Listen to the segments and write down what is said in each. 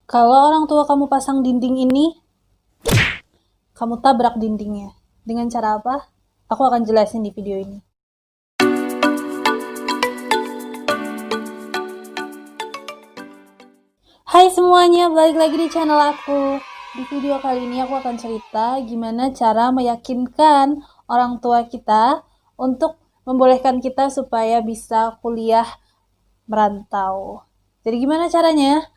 Kalau orang tua kamu pasang dinding ini, kamu tabrak dindingnya. Dengan cara apa? Aku akan jelasin di video ini. Hai semuanya, balik lagi di channel aku. Di video kali ini aku akan cerita gimana cara meyakinkan orang tua kita untuk membolehkan kita supaya bisa kuliah merantau. Jadi gimana caranya?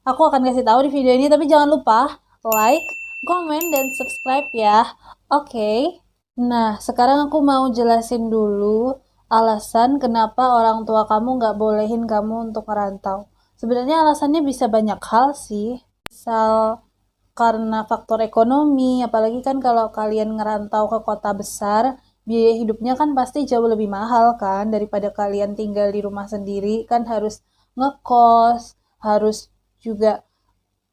Aku akan kasih tahu di video ini, tapi jangan lupa like, komen, dan subscribe ya. Oke. Nah, sekarang aku mau jelasin dulu alasan kenapa orang tua kamu nggak bolehin kamu untuk merantau. Sebenarnya alasannya bisa banyak hal sih. Misal karena faktor ekonomi, apalagi kan kalau kalian ngerantau ke kota besar, biaya hidupnya kan pasti jauh lebih mahal kan daripada kalian tinggal di rumah sendiri, kan harus ngekos, harus juga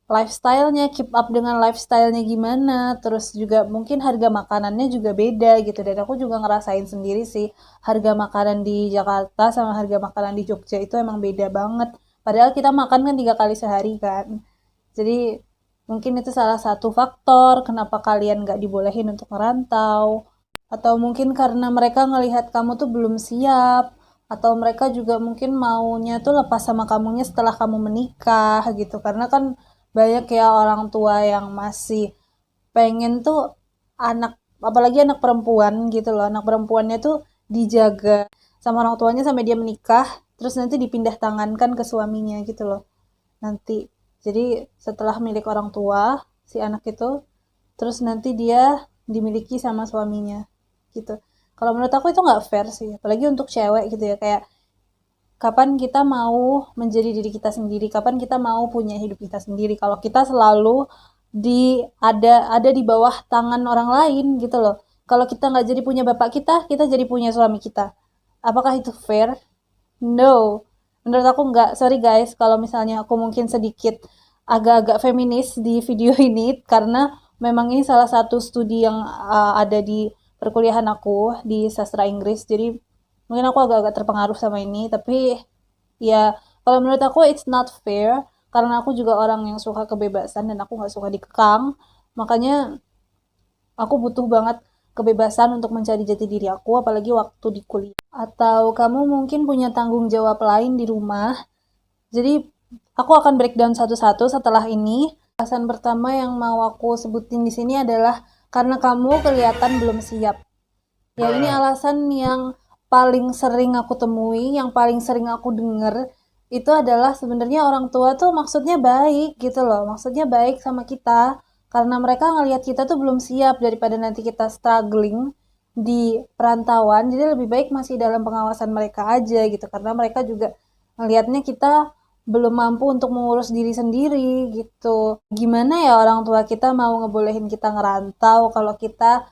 lifestyle-nya, keep up dengan lifestyle-nya gimana, terus juga mungkin harga makanannya juga beda gitu, dan aku juga ngerasain sendiri sih, harga makanan di Jakarta sama harga makanan di Jogja itu emang beda banget, padahal kita makan kan 3 kali sehari kan, jadi mungkin itu salah satu faktor kenapa kalian gak dibolehin untuk merantau, atau mungkin karena mereka ngelihat kamu tuh belum siap, atau mereka juga mungkin maunya tuh lepas sama kamunya setelah kamu menikah gitu, karena kan banyak ya orang tua yang masih pengen tuh anak, apalagi anak perempuan gitu loh, anak perempuannya tuh dijaga sama orang tuanya sampai dia menikah, terus nanti dipindah tangankan ke suaminya gitu loh nanti. Jadi setelah milik orang tua si anak itu, terus nanti dia dimiliki sama suaminya gitu. Kalau menurut aku itu nggak fair sih, apalagi untuk cewek gitu ya, kayak kapan kita mau menjadi diri kita sendiri, kapan kita mau punya hidup kita sendiri kalau kita selalu ada di bawah tangan orang lain gitu loh. Kalau kita nggak jadi punya bapak kita jadi punya suami kita. Apakah itu fair? No, menurut aku nggak. Sorry guys kalau misalnya aku mungkin sedikit agak-agak feminis di video ini, karena memang ini salah satu studi yang ada di perkuliahan aku di sastra Inggris, jadi mungkin aku agak-agak terpengaruh sama ini, tapi ya kalau menurut aku it's not fair, karena aku juga orang yang suka kebebasan dan aku nggak suka dikekang, makanya aku butuh banget kebebasan untuk mencari jati diri aku, apalagi waktu di kuliah. Atau kamu mungkin punya tanggung jawab lain di rumah, jadi aku akan breakdown satu-satu setelah ini. Alasan pertama yang mau aku sebutin di sini adalah karena kamu kelihatan belum siap. Ya ini alasan yang paling sering aku temui, yang paling sering aku denger, itu adalah sebenarnya orang tua tuh maksudnya baik gitu loh, maksudnya baik sama kita, karena mereka ngelihat kita tuh belum siap daripada nanti kita struggling di perantauan, jadi lebih baik masih dalam pengawasan mereka aja gitu, karena mereka juga ngelihatnya kita belum mampu untuk mengurus diri sendiri gitu. Gimana ya orang tua kita mau ngebolehin kita ngerantau kalau kita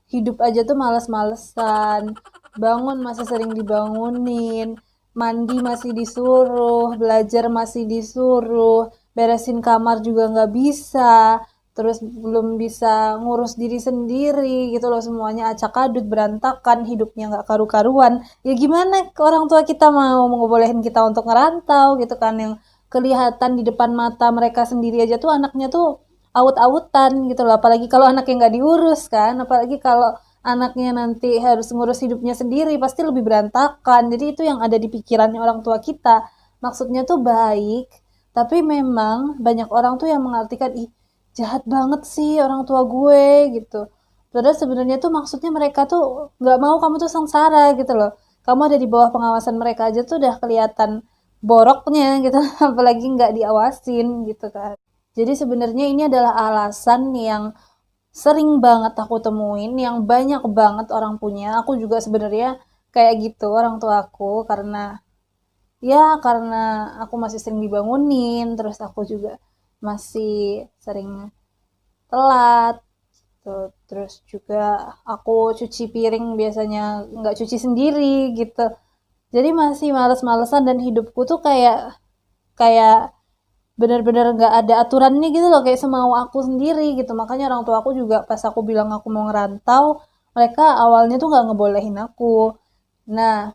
hidup aja tuh males-malesan, bangun masih sering dibangunin, mandi masih disuruh, belajar masih disuruh, beresin kamar juga nggak bisa, terus belum bisa ngurus diri sendiri gitu loh, semuanya acak adut, berantakan, hidupnya nggak karu-karuan. Ya gimana orang tua kita mau ngebolehin kita untuk ngerantau gitu kan, yang kelihatan di depan mata mereka sendiri aja tuh anaknya tuh awut-awutan gitu loh, apalagi kalau anaknya nggak diurus kan, apalagi kalau anaknya nanti harus ngurus hidupnya sendiri pasti lebih berantakan. Jadi itu yang ada di pikirannya orang tua kita, maksudnya tuh baik, tapi memang banyak orang tuh yang mengartikan, ih jahat banget sih orang tua gue gitu, padahal sebenarnya tuh maksudnya mereka tuh nggak mau kamu tuh sengsara gitu loh, kamu ada di bawah pengawasan mereka aja tuh udah kelihatan boroknya gitu apalagi nggak diawasin gitu kan. Jadi sebenarnya ini adalah alasan yang sering banget aku temuin, yang banyak banget orang punya. Aku juga sebenarnya kayak gitu orang tua aku, karena aku masih sering dibangunin, terus aku juga masih sering telat. Tuh, terus juga aku cuci piring biasanya nggak cuci sendiri gitu. Jadi masih males-malesan dan hidupku tuh kayak kayak bener-bener nggak ada aturannya gitu loh, kayak semau aku sendiri gitu. Makanya orang tua aku juga pas aku bilang aku mau ngerantau, mereka awalnya tuh nggak ngebolehin aku. Nah,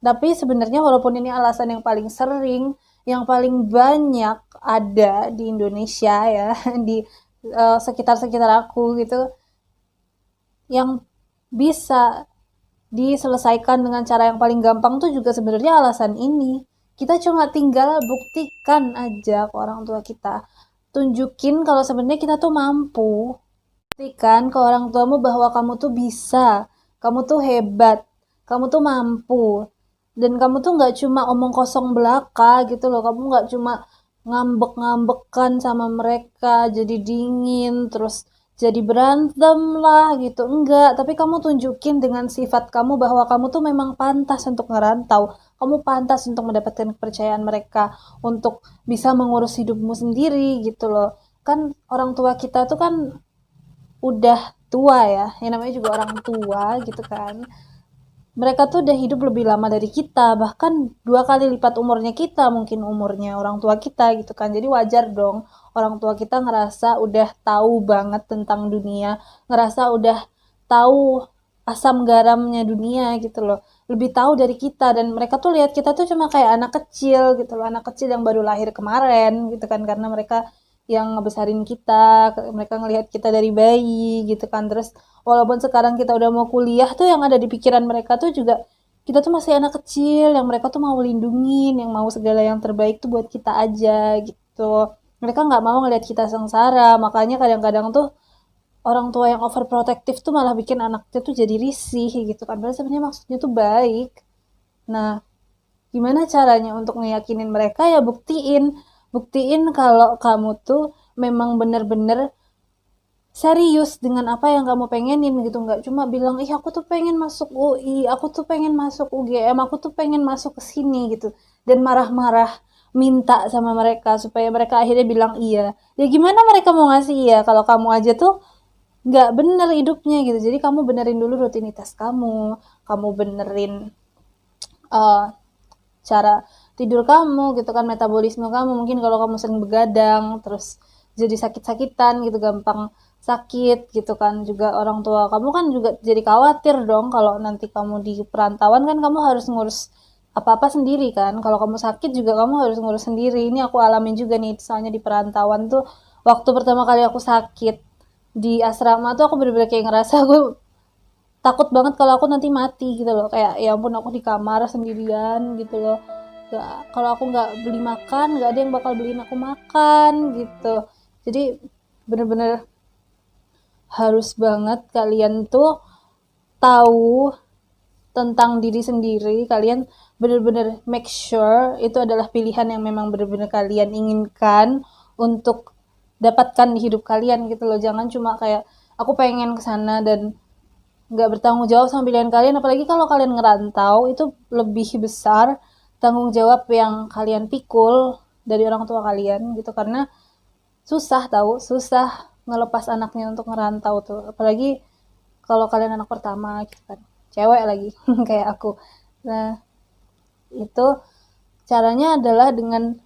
tapi sebenarnya walaupun ini alasan yang paling sering, yang paling banyak ada di Indonesia ya, di sekitar-sekitar aku gitu, yang bisa diselesaikan dengan cara yang paling gampang tuh juga sebenarnya alasan ini. Kita cuma tinggal buktikan aja ke orang tua kita. Tunjukin kalau sebenarnya kita tuh mampu. Buktikan ke orang tuamu bahwa kamu tuh bisa. Kamu tuh hebat. Kamu tuh mampu. Dan kamu tuh nggak cuma omong kosong belaka gitu loh. Kamu nggak cuma ngambek-ngambekan sama mereka, jadi dingin, terus jadi berantem lah gitu. Enggak, tapi kamu tunjukin dengan sifat kamu bahwa kamu tuh memang pantas untuk ngerantau. Kamu pantas untuk mendapatkan kepercayaan mereka, untuk bisa mengurus hidupmu sendiri gitu loh. Kan orang tua kita tuh kan udah tua ya, yang namanya juga orang tua gitu kan. Mereka tuh udah hidup lebih lama dari kita, bahkan 2 kali lipat umurnya kita, mungkin umurnya orang tua kita gitu kan. Jadi wajar dong orang tua kita ngerasa udah tahu banget tentang dunia, ngerasa udah tahu asam garamnya dunia gitu loh. Lebih tahu dari kita, dan mereka tuh lihat kita tuh cuma kayak anak kecil gitu loh, anak kecil yang baru lahir kemarin gitu kan, karena mereka yang ngebesarin kita, mereka ngelihat kita dari bayi gitu kan. Terus walaupun sekarang kita udah mau kuliah tuh, yang ada di pikiran mereka tuh juga kita tuh masih anak kecil yang mereka tuh mau lindungin, yang mau segala yang terbaik tuh buat kita aja gitu. Mereka nggak mau ngelihat kita sengsara, makanya kadang-kadang tuh orang tua yang overprotective tuh malah bikin anaknya tuh jadi risih gitu kan. Padahal sebenarnya maksudnya tuh baik. Nah, gimana caranya untuk ngeyakinin mereka? Ya buktiin kalau kamu tuh memang bener-bener serius dengan apa yang kamu pengenin gitu. Nggak cuma bilang, ih aku tuh pengen masuk UI, aku tuh pengen masuk UGM, aku tuh pengen masuk ke sini gitu, dan marah-marah minta sama mereka supaya mereka akhirnya bilang iya. Ya gimana mereka mau ngasih iya kalau kamu aja tuh nggak bener hidupnya gitu. Jadi kamu benerin dulu rutinitas kamu benerin uh, cara tidur kamu gitu kan, metabolisme kamu. Mungkin kalau kamu sering begadang terus jadi sakit-sakitan gitu, gampang sakit gitu kan, juga orang tua kamu kan juga jadi khawatir dong kalau nanti kamu di perantauan kan kamu harus ngurus apa-apa sendiri kan. Kalau kamu sakit juga kamu harus ngurus sendiri. Ini aku alamin juga nih, soalnya di perantauan tuh waktu pertama kali aku sakit di asrama tuh aku bener-bener kayak ngerasa aku takut banget kalau aku nanti mati gitu loh. Kayak ya ampun, aku di kamar sendirian gitu loh. Gak, kalau aku nggak beli makan nggak ada yang bakal beliin aku makan gitu. Jadi bener-bener harus banget kalian tuh tahu tentang diri sendiri. Kalian bener-bener make sure itu adalah pilihan yang memang bener-bener kalian inginkan untuk dapatkan di hidup kalian gitu loh. Jangan cuma kayak aku pengen kesana dan nggak bertanggung jawab sama pilihan kalian. Apalagi kalau kalian ngerantau, itu lebih besar tanggung jawab yang kalian pikul dari orang tua kalian gitu. Karena susah ngelepas anaknya untuk ngerantau tuh, apalagi kalau kalian anak pertama gitu kan, cewek lagi kayak aku. Nah, itu caranya adalah dengan,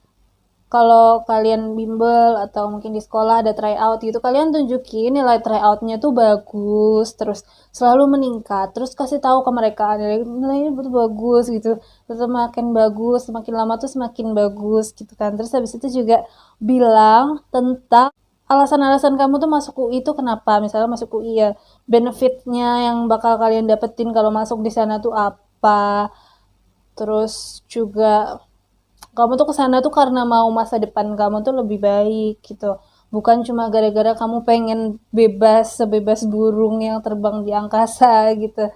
kalau kalian bimbel atau mungkin di sekolah ada tryout gitu, kalian tunjukin nilai tryoutnya tuh bagus, terus selalu meningkat, terus kasih tahu ke mereka nilainya betul bagus gitu, terus semakin bagus, semakin lama tuh semakin bagus gitu kan. Terus habis itu juga bilang tentang alasan-alasan kamu tuh masuk UI itu kenapa. Misalnya masuk UI ya, benefitnya yang bakal kalian dapetin kalau masuk di sana tuh apa. Terus juga kamu tuh kesana tuh karena mau masa depan kamu tuh lebih baik gitu, bukan cuma gara-gara kamu pengen bebas sebebas burung yang terbang di angkasa gitu.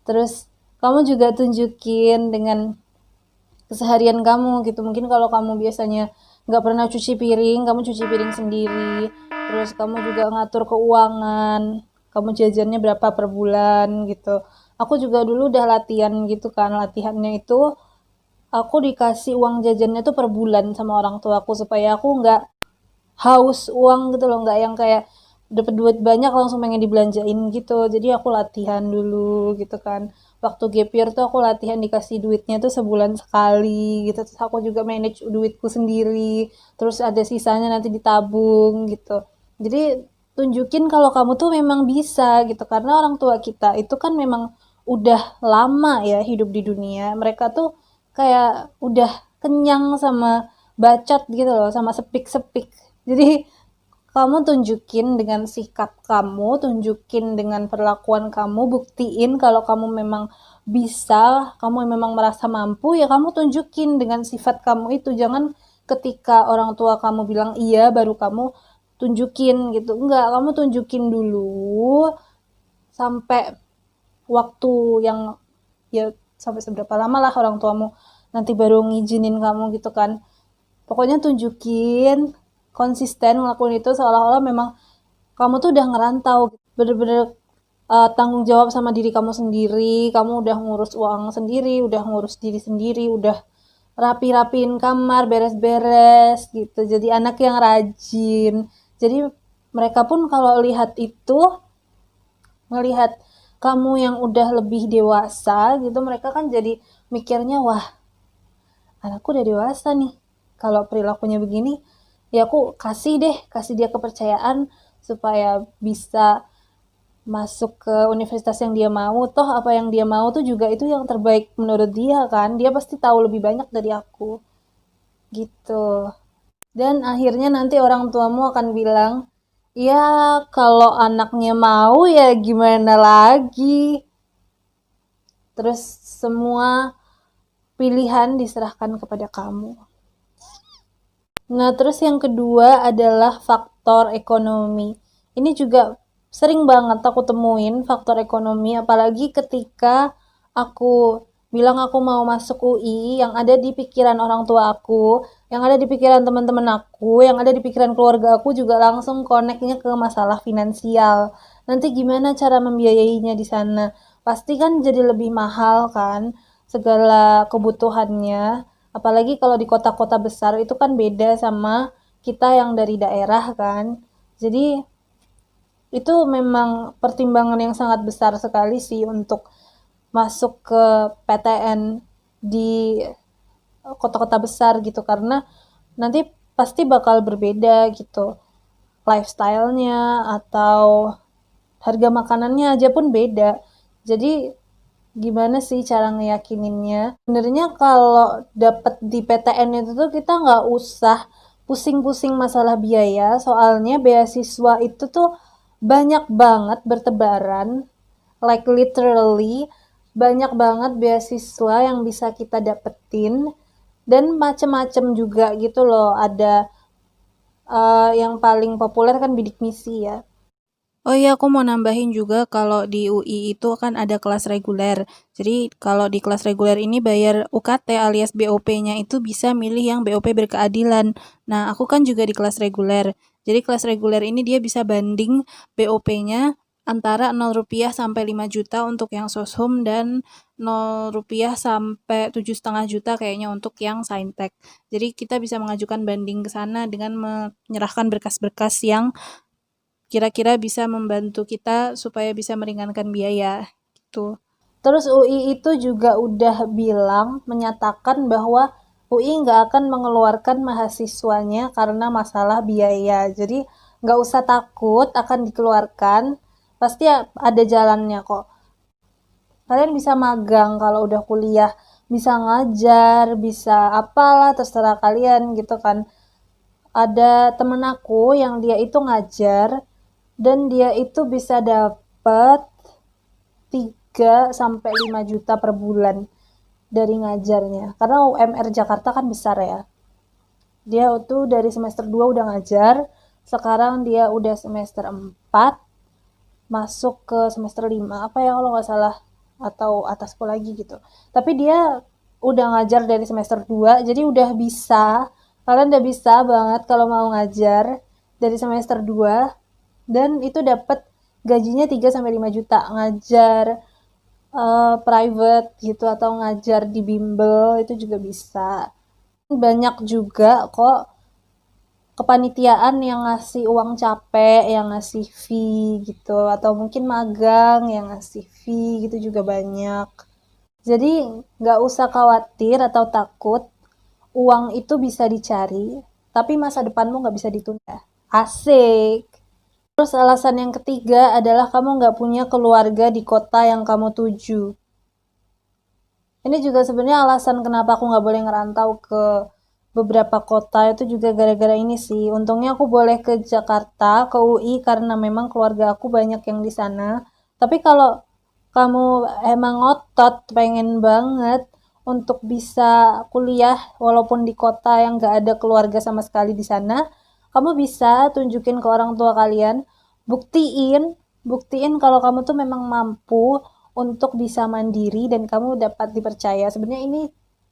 Terus kamu juga tunjukin dengan keseharian kamu gitu. Mungkin kalau kamu biasanya nggak pernah cuci piring, kamu cuci piring sendiri. Terus kamu juga ngatur keuangan, kamu jajannya berapa per bulan gitu. Aku juga dulu udah latihan gitu kan, latihannya itu aku dikasih uang jajannya tuh per bulan sama orang tuaku supaya aku nggak haus uang gitu loh, nggak yang kayak dapet duit banyak langsung pengen dibelanjain gitu. Jadi aku latihan dulu gitu kan. Waktu gap year tuh aku latihan dikasih duitnya tuh sebulan sekali gitu. Terus aku juga manage duitku sendiri. Terus ada sisanya nanti ditabung gitu. Jadi tunjukin kalau kamu tuh memang bisa gitu. Karena orang tua kita itu kan memang udah lama ya hidup di dunia. Mereka tuh kayak udah kenyang sama bacot gitu loh, sama sepik-sepik. Jadi kamu tunjukin dengan sikap kamu, tunjukin dengan perlakuan kamu, buktiin kalau kamu memang bisa, kamu memang merasa mampu, ya kamu tunjukin dengan sifat kamu itu. Jangan ketika orang tua kamu bilang iya, baru kamu tunjukin gitu. Enggak, kamu tunjukin dulu sampai waktu yang ya sampai seberapa lama lah orang tuamu nanti baru ngizinin kamu gitu kan. Pokoknya tunjukin konsisten ngelakuin itu seolah-olah memang kamu tuh udah ngerantau, bener-bener tanggung jawab sama diri kamu sendiri, kamu udah ngurus uang sendiri, udah ngurus diri sendiri, udah rapi-rapiin kamar, beres-beres gitu. Jadi anak yang rajin. Jadi mereka pun kalau lihat itu, ngelihat kamu yang udah lebih dewasa gitu, mereka kan jadi mikirnya, wah anakku udah dewasa nih, kalau perilakunya begini ya aku kasih dia kepercayaan supaya bisa masuk ke universitas yang dia mau. Toh apa yang dia mau tuh juga itu yang terbaik menurut dia kan, dia pasti tahu lebih banyak dari aku gitu. Dan akhirnya nanti orang tuamu akan bilang, ya kalau anaknya mau ya gimana lagi. Terus semua pilihan diserahkan kepada kamu. Nah, terus yang kedua adalah faktor ekonomi. Ini juga sering banget aku temuin faktor ekonomi, apalagi ketika aku bilang aku mau masuk UI, yang ada di pikiran orang tua aku, yang ada di pikiran teman-teman aku, yang ada di pikiran keluarga aku juga langsung koneknya ke masalah finansial. Nanti gimana cara membiayainya di sana? Pasti kan jadi lebih mahal kan segala kebutuhannya. Apalagi kalau di kota-kota besar itu kan beda sama kita yang dari daerah kan. Jadi itu memang pertimbangan yang sangat besar sekali sih untuk masuk ke PTN di kota-kota besar gitu, karena nanti pasti bakal berbeda gitu lifestyle-nya atau harga makanannya aja pun beda. Jadi gimana sih cara ngeyakininnya? Sebenarnya kalau dapet di PTN itu tuh kita nggak usah pusing-pusing masalah biaya, soalnya beasiswa itu tuh banyak banget bertebaran, like literally banyak banget beasiswa yang bisa kita dapetin, dan macem-macem juga gitu loh. Ada yang paling populer kan bidik misi ya. Oh iya, aku mau nambahin juga kalau di UI itu kan ada kelas reguler. Jadi kalau di kelas reguler ini bayar UKT alias BOP-nya itu bisa milih yang BOP berkeadilan. Nah, aku kan juga di kelas reguler. Jadi kelas reguler ini dia bisa banding BOP-nya antara Rp0 sampai 5 juta untuk yang soshum dan Rp0 sampai 7,5 juta kayaknya untuk yang saintek. Jadi kita bisa mengajukan banding ke sana dengan menyerahkan berkas-berkas yang kira-kira bisa membantu kita supaya bisa meringankan biaya gitu. Terus UI itu juga udah bilang, menyatakan bahwa UI nggak akan mengeluarkan mahasiswanya karena masalah biaya. Jadi nggak usah takut akan dikeluarkan, pasti ada jalannya kok. Kalian bisa magang kalau udah kuliah, bisa ngajar, bisa apalah terserah kalian gitu kan. Ada temen aku yang dia itu ngajar dan dia itu bisa dapat 3 sampai 5 juta per bulan dari ngajarnya. Karena UMR Jakarta kan besar ya. Dia tuh dari semester 2 udah ngajar, sekarang dia udah semester 4, masuk ke semester 5, apa ya kalau nggak salah, atau atasku lagi gitu. Tapi dia udah ngajar dari semester 2, jadi udah bisa, kalian udah bisa banget kalau mau ngajar dari semester 2, dan itu dapat gajinya 3 sampai 5 juta ngajar private gitu atau ngajar di bimbel itu juga bisa. Banyak juga kok kepanitiaan yang ngasih uang capek, yang ngasih fee gitu, atau mungkin magang yang ngasih fee gitu juga banyak. Jadi nggak usah khawatir atau takut, uang itu bisa dicari, tapi masa depanmu nggak bisa ditunda. Asik! Terus alasan yang ketiga adalah kamu nggak punya keluarga di kota yang kamu tuju. Ini juga sebenarnya alasan kenapa aku nggak boleh ngerantau ke beberapa kota itu juga gara-gara ini sih. Untungnya aku boleh ke Jakarta, ke UI karena memang keluarga aku banyak yang di sana. Tapi kalau kamu emang ngotot pengen banget untuk bisa kuliah walaupun di kota yang gak ada keluarga sama sekali di sana, kamu bisa tunjukin ke orang tua kalian, buktiin kalau kamu tuh memang mampu untuk bisa mandiri dan kamu dapat dipercaya. Sebenarnya ini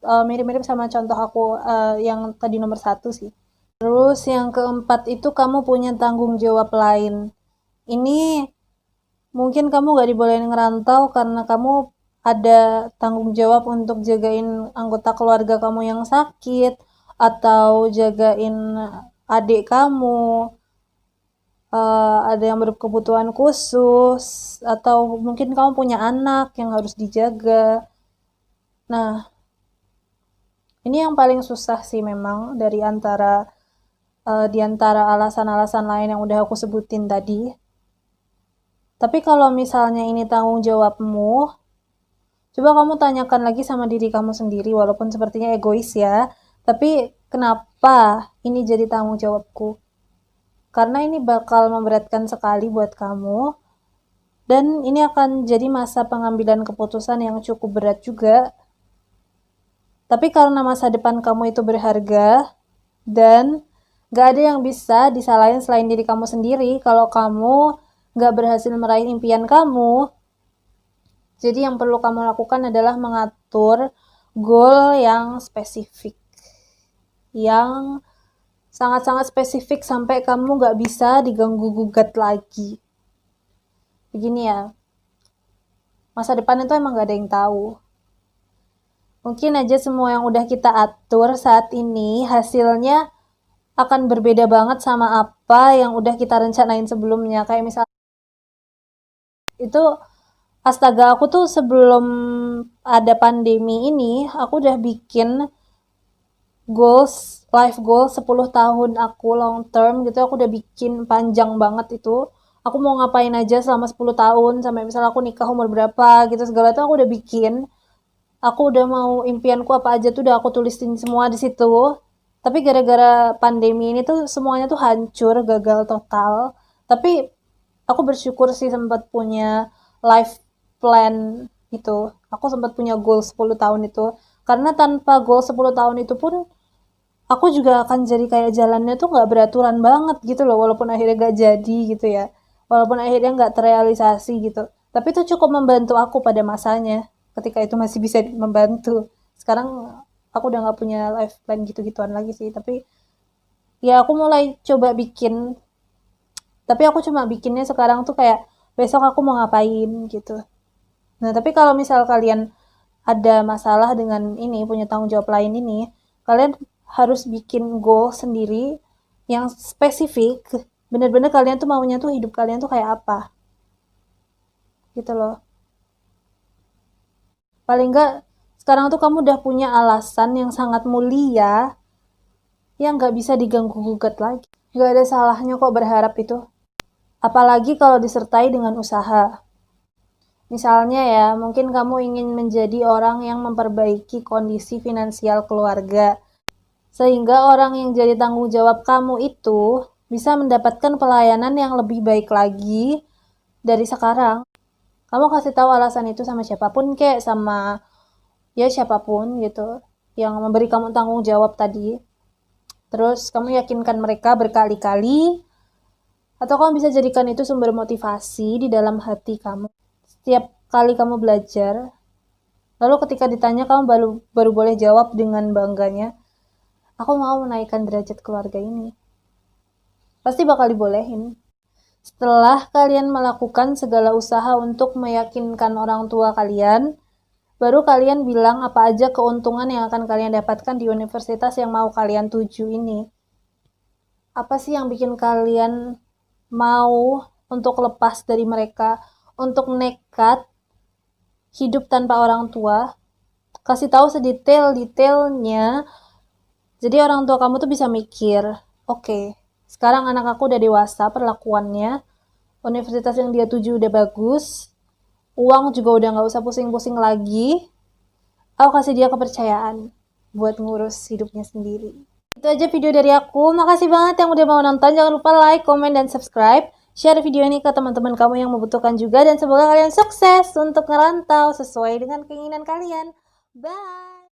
mirip-mirip sama contoh aku yang tadi nomor 1 sih. Terus yang keempat itu kamu punya tanggung jawab lain. Ini mungkin kamu gak dibolehin ngerantau karena kamu ada tanggung jawab untuk jagain anggota keluarga kamu yang sakit, atau jagain adik kamu, ada yang berkebutuhan khusus, atau mungkin kamu punya anak yang harus dijaga. Nah, ini yang paling susah sih memang di antara alasan-alasan lain yang udah aku sebutin tadi. Tapi kalau misalnya ini tanggung jawabmu, coba kamu tanyakan lagi sama diri kamu sendiri, walaupun sepertinya egois ya. Tapi kenapa ini jadi tanggung jawabku? Karena ini bakal memberatkan sekali buat kamu. Dan ini akan jadi masa pengambilan keputusan yang cukup berat juga. Tapi karena masa depan kamu itu berharga, dan gak ada yang bisa disalahin selain diri kamu sendiri kalau kamu gak berhasil meraih impian kamu. Jadi yang perlu kamu lakukan adalah mengatur goal yang spesifik. Yang sangat-sangat spesifik sampai kamu gak bisa diganggu-gugat lagi. Begini ya, masa depan itu emang gak ada yang tahu. Mungkin aja semua yang udah kita atur saat ini hasilnya akan berbeda banget sama apa yang udah kita rencanain sebelumnya. Kayak misalnya itu, astaga, aku tuh sebelum ada pandemi ini, aku udah bikin life goals 10 tahun aku long term gitu. Aku udah bikin panjang banget itu. Aku mau ngapain aja selama 10 tahun, sampai misalnya aku nikah umur berapa gitu, segala itu aku udah bikin. Aku udah mau impianku apa aja tuh udah aku tulisin semua di situ. Tapi gara-gara pandemi ini tuh semuanya tuh hancur, gagal total. Tapi aku bersyukur sih sempat punya life plan itu. Aku sempat punya goal 10 tahun itu. Karena tanpa goal 10 tahun itu pun aku juga akan jadi kayak jalannya tuh gak beraturan banget gitu loh. Walaupun akhirnya gak jadi gitu ya. Walaupun akhirnya gak terrealisasi gitu. Tapi itu cukup membantu aku pada masanya. Ketika itu masih bisa membantu. Sekarang aku udah gak punya life plan gitu-gituan lagi sih. Tapi ya aku mulai coba bikin. Tapi aku cuma bikinnya sekarang tuh kayak besok aku mau ngapain gitu. Nah, tapi kalau misal kalian ada masalah dengan ini, punya tanggung jawab lain ini, kalian harus bikin goal sendiri yang spesifik. Bener-bener kalian tuh maunya tuh hidup kalian tuh kayak apa. Gitu loh. Paling enggak sekarang tuh kamu udah punya alasan yang sangat mulia yang gak bisa diganggu-gugat lagi. Gak ada salahnya kok berharap itu. Apalagi kalau disertai dengan usaha. Misalnya ya, mungkin kamu ingin menjadi orang yang memperbaiki kondisi finansial keluarga. Sehingga orang yang jadi tanggung jawab kamu itu bisa mendapatkan pelayanan yang lebih baik lagi dari sekarang. Kamu kasih tahu alasan itu sama siapapun kek, sama ya siapapun gitu yang memberi kamu tanggung jawab tadi. Terus kamu yakinkan mereka berkali-kali, atau kamu bisa jadikan itu sumber motivasi di dalam hati kamu. Setiap kali kamu belajar, lalu ketika ditanya kamu baru boleh jawab dengan bangganya, aku mau menaikkan derajat keluarga ini. Pasti bakal dibolehin. Setelah kalian melakukan segala usaha untuk meyakinkan orang tua kalian, baru kalian bilang apa aja keuntungan yang akan kalian dapatkan di universitas yang mau kalian tuju ini. Apa sih yang bikin kalian mau untuk lepas dari mereka, untuk nekat hidup tanpa orang tua? Kasih tahu sedetail-detailnya. Jadi orang tua kamu tuh bisa mikir, oke, sekarang anak aku udah dewasa perlakuannya, universitas yang dia tuju udah bagus, uang juga udah gak usah pusing-pusing lagi, aku kasih dia kepercayaan buat ngurus hidupnya sendiri. Itu aja video dari aku. Makasih banget yang udah mau nonton. Jangan lupa like, comment, dan subscribe. Share video ini ke teman-teman kamu yang membutuhkan juga. Dan semoga kalian sukses untuk ngerantau sesuai dengan keinginan kalian. Bye!